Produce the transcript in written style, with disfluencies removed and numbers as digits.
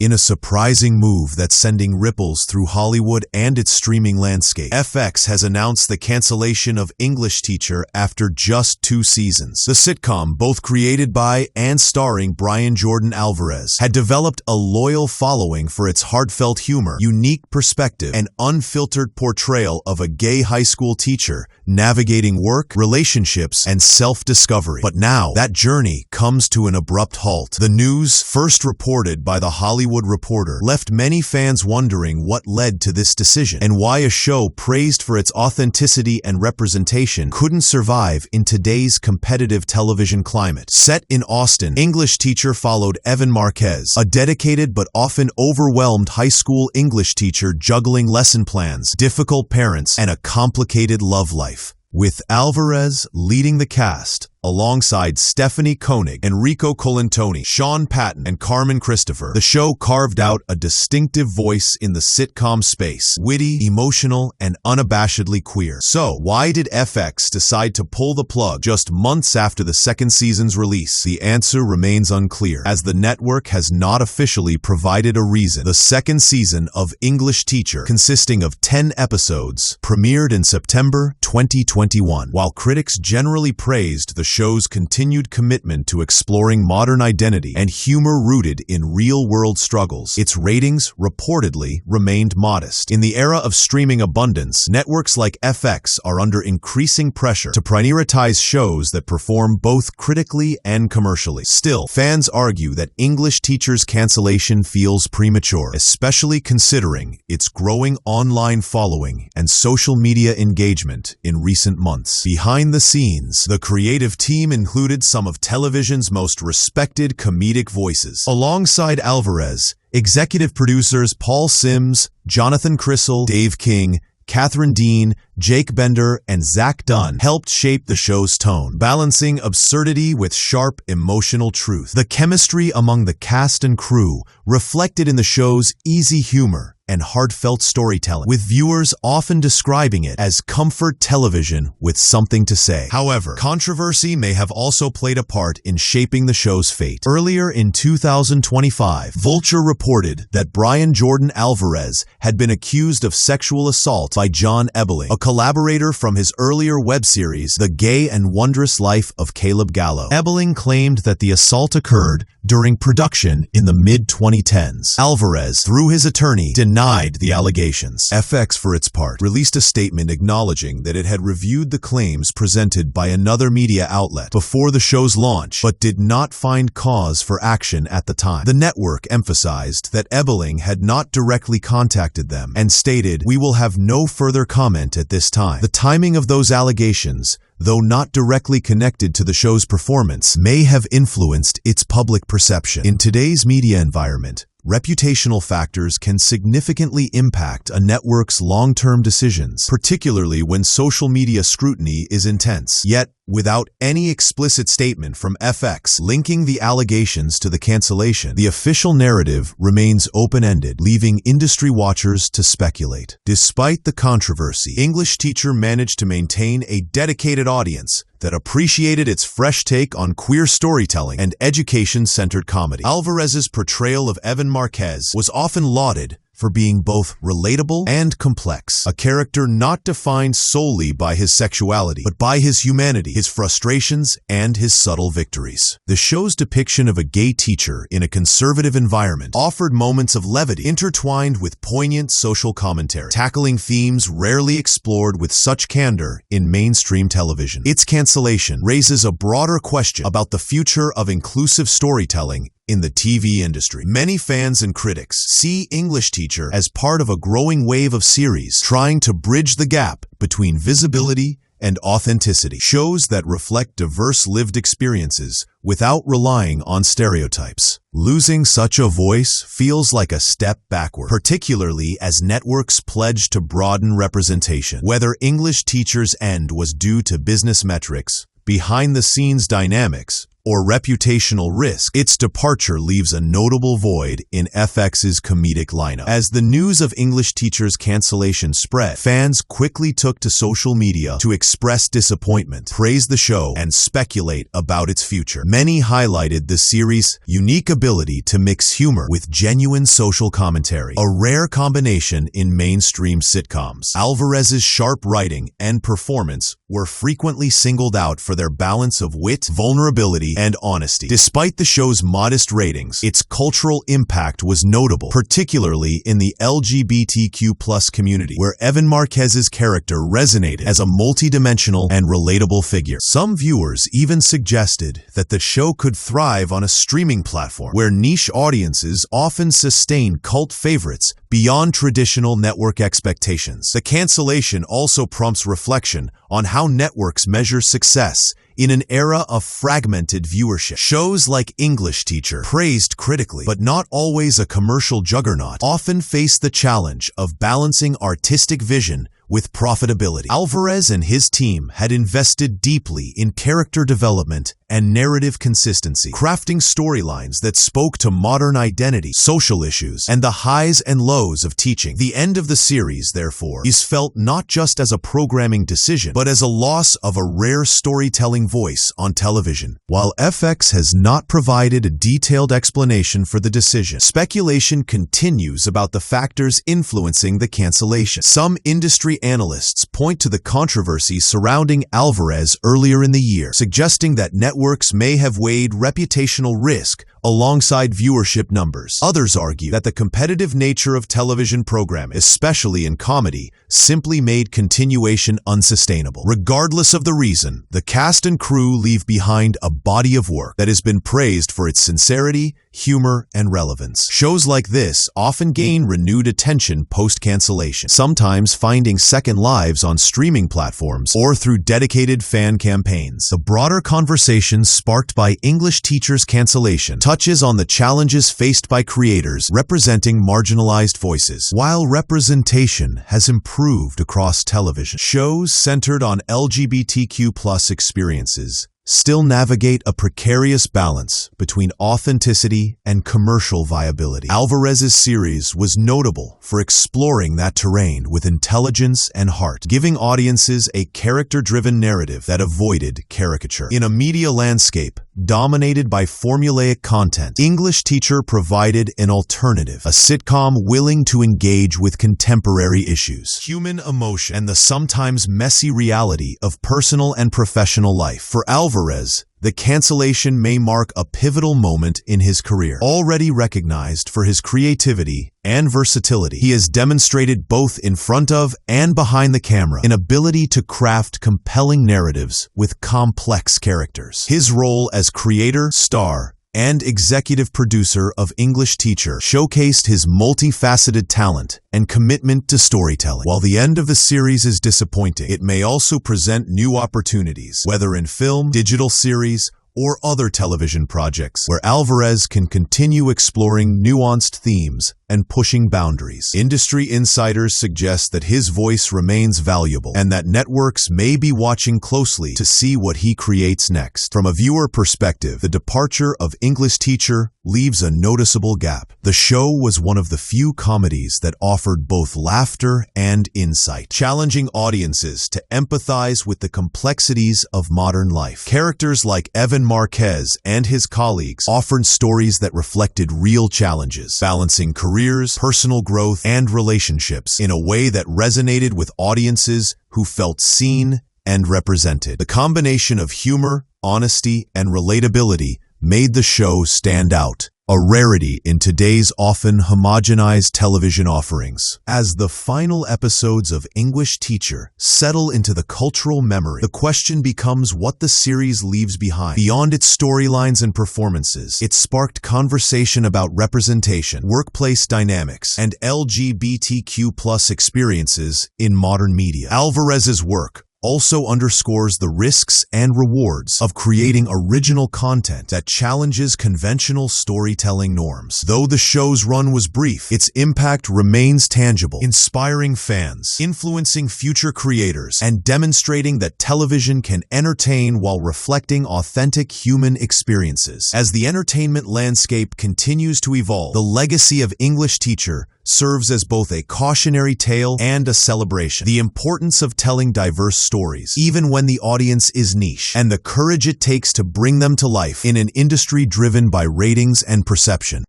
In a surprising move that's sending ripples through Hollywood and its streaming landscape, FX has announced the cancellation of English Teacher after just 2 seasons. The sitcom, both created by and starring Brian Jordan Alvarez, had developed a loyal following for its heartfelt humor, unique perspective, and unfiltered portrayal of a gay high school teacher navigating work, relationships, and self-discovery. But now, that journey comes to an abrupt halt. The news, first reported by The Hollywood Reporter, left many fans wondering what led to this decision and why a show praised for its authenticity and representation couldn't survive in today's competitive television climate. Set in Austin, English Teacher followed Evan Marquez, a dedicated but often overwhelmed high school English teacher juggling lesson plans, difficult parents, and a complicated love life. With Alvarez leading the cast, alongside Stephanie Koenig, Enrico Colantoni, Sean Patton, and Carmen Christopher, the show carved out a distinctive voice in the sitcom space, witty, emotional, and unabashedly queer. So, why did FX decide to pull the plug just months after the second season's release? The answer remains unclear, as the network has not officially provided a reason. The second season of English Teacher, consisting of 10 episodes, premiered in September 2021. While critics generally praised the show's continued commitment to exploring modern identity and humor rooted in real-world struggles, its ratings reportedly remained modest. In the era of streaming abundance, networks like FX are under increasing pressure to prioritize shows that perform both critically and commercially. Still, fans argue that English Teacher's cancellation feels premature, especially considering its growing online following and social media engagement in recent months. Behind the scenes, the creative team included some of television's most respected comedic voices. Alongside Alvarez, executive producers Paul Simms, Jonathan Crissell, Dave King, Catherine Dean, Jake Bender, and Zach Dunn helped shape the show's tone, balancing absurdity with sharp, emotional truth. The chemistry among the cast and crew reflected in the show's easy humor and heartfelt storytelling, with viewers often describing it as comfort television with something to say. However, controversy may have also played a part in shaping the show's fate. Earlier in 2025, Vulture reported that Brian Jordan Alvarez had been accused of sexual assault by John Ebeling, a collaborator from his earlier web series, The Gay and Wondrous Life of Caleb Gallo. Ebeling claimed that the assault occurred during production in the mid-2010s. Alvarez, through his attorney, denied the allegations. FX, for its part, released a statement acknowledging that it had reviewed the claims presented by another media outlet before the show's launch, but did not find cause for action at the time. The network emphasized that Ebeling had not directly contacted them and stated, "We will have no further comment at this time." The timing of those allegations, though not directly connected to the show's performance, may have influenced its public perception. In today's media environment, reputational factors can significantly impact a network's long-term decisions, particularly when social media scrutiny is intense. Yet, without any explicit statement from FX linking the allegations to the cancellation, the official narrative remains open-ended, leaving industry watchers to speculate. Despite the controversy, English Teacher managed to maintain a dedicated audience that appreciated its fresh take on queer storytelling and education-centered comedy. Alvarez's portrayal of Evan Marquez was often lauded for being both relatable and complex, a character not defined solely by his sexuality, but by his humanity, his frustrations, and his subtle victories. The show's depiction of a gay teacher in a conservative environment offered moments of levity intertwined with poignant social commentary, tackling themes rarely explored with such candor in mainstream television. Its cancellation raises a broader question about the future of inclusive storytelling in the TV industry. Many fans and critics see English Teacher as part of a growing wave of series trying to bridge the gap between visibility and authenticity. Shows that reflect diverse lived experiences without relying on stereotypes. Losing such a voice feels like a step backward, particularly as networks pledge to broaden representation. Whether English Teacher's end was due to business metrics, behind-the-scenes dynamics, or reputational risk, its departure leaves a notable void in FX's comedic lineup. As the news of English teachers' cancellation spread, fans quickly took to social media to express disappointment, praise the show, and speculate about its future. Many highlighted the series' unique ability to mix humor with genuine social commentary, a rare combination in mainstream sitcoms. Alvarez's sharp writing and performance were frequently singled out for their balance of wit, vulnerability, and honesty. Despite the show's modest ratings, its cultural impact was notable, particularly in the LGBTQ+ community, where Evan Marquez's character resonated as a multidimensional and relatable figure. Some viewers even suggested that the show could thrive on a streaming platform, where niche audiences often sustain cult favorites beyond traditional network expectations. The cancellation also prompts reflection on how networks measure success in an era of fragmented viewership. Shows like English Teacher, praised critically but not always a commercial juggernaut, often face the challenge of balancing artistic vision with profitability. Alvarez and his team had invested deeply in character development and narrative consistency, crafting storylines that spoke to modern identity, social issues, and the highs and lows of teaching. The end of the series, therefore, is felt not just as a programming decision, but as a loss of a rare storytelling voice on television. While FX has not provided a detailed explanation for the decision, speculation continues about the factors influencing the cancellation. Some industry analysts point to the controversy surrounding Alvarez earlier in the year, suggesting that networks may have weighed reputational risk alongside viewership numbers. Others argue that the competitive nature of television programming, especially in comedy, simply made continuation unsustainable. Regardless of the reason, the cast and crew leave behind a body of work that has been praised for its sincerity, humor, and relevance. Shows like this often gain renewed attention post-cancellation, sometimes finding second lives on streaming platforms or through dedicated fan campaigns. The broader conversation sparked by English Teacher's cancellation touches on the challenges faced by creators representing marginalized voices. While representation has improved across television, shows centered on LGBTQ+ experiences still navigate a precarious balance between authenticity and commercial viability. Alvarez's series was notable for exploring that terrain with intelligence and heart, giving audiences a character-driven narrative that avoided caricature. In a media landscape dominated by formulaic content, English Teacher provided an alternative, a sitcom willing to engage with contemporary issues, human emotion, and the sometimes messy reality of personal and professional life. For Alvarez, the cancellation may mark a pivotal moment in his career. Already recognized for his creativity and versatility, he has demonstrated both in front of and behind the camera an ability to craft compelling narratives with complex characters. His role as creator, star, and executive producer of English Teacher showcased his multifaceted talent and commitment to storytelling. While the end of the series is disappointing, it may also present new opportunities, whether in film, digital series, or other television projects, where Alvarez can continue exploring nuanced themes and pushing boundaries. Industry insiders suggest that his voice remains valuable and that networks may be watching closely to see what he creates next. From a viewer perspective, the departure of English Teacher leaves a noticeable gap. The show was one of the few comedies that offered both laughter and insight, challenging audiences to empathize with the complexities of modern life. Characters like Evan Marquez and his colleagues offered stories that reflected real challenges, balancing careers, personal growth, and relationships in a way that resonated with audiences who felt seen and represented. The combination of humor, honesty, and relatability made the show stand out, a rarity in today's often homogenized television offerings. As the final episodes of English Teacher settle into the cultural memory, the question becomes what the series leaves behind. Beyond its storylines and performances, it sparked conversation about representation, workplace dynamics, and LGBTQ+ experiences in modern media. Alvarez's work, also underscores the risks and rewards of creating original content that challenges conventional storytelling norms. Though the show's run was brief, its impact remains tangible, inspiring fans, influencing future creators, and demonstrating that television can entertain while reflecting authentic human experiences. As the entertainment landscape continues to evolve, the legacy of English Teacher serves as both a cautionary tale and a celebration. The importance of telling diverse stories, even when the audience is niche, and the courage it takes to bring them to life in an industry driven by ratings and perception.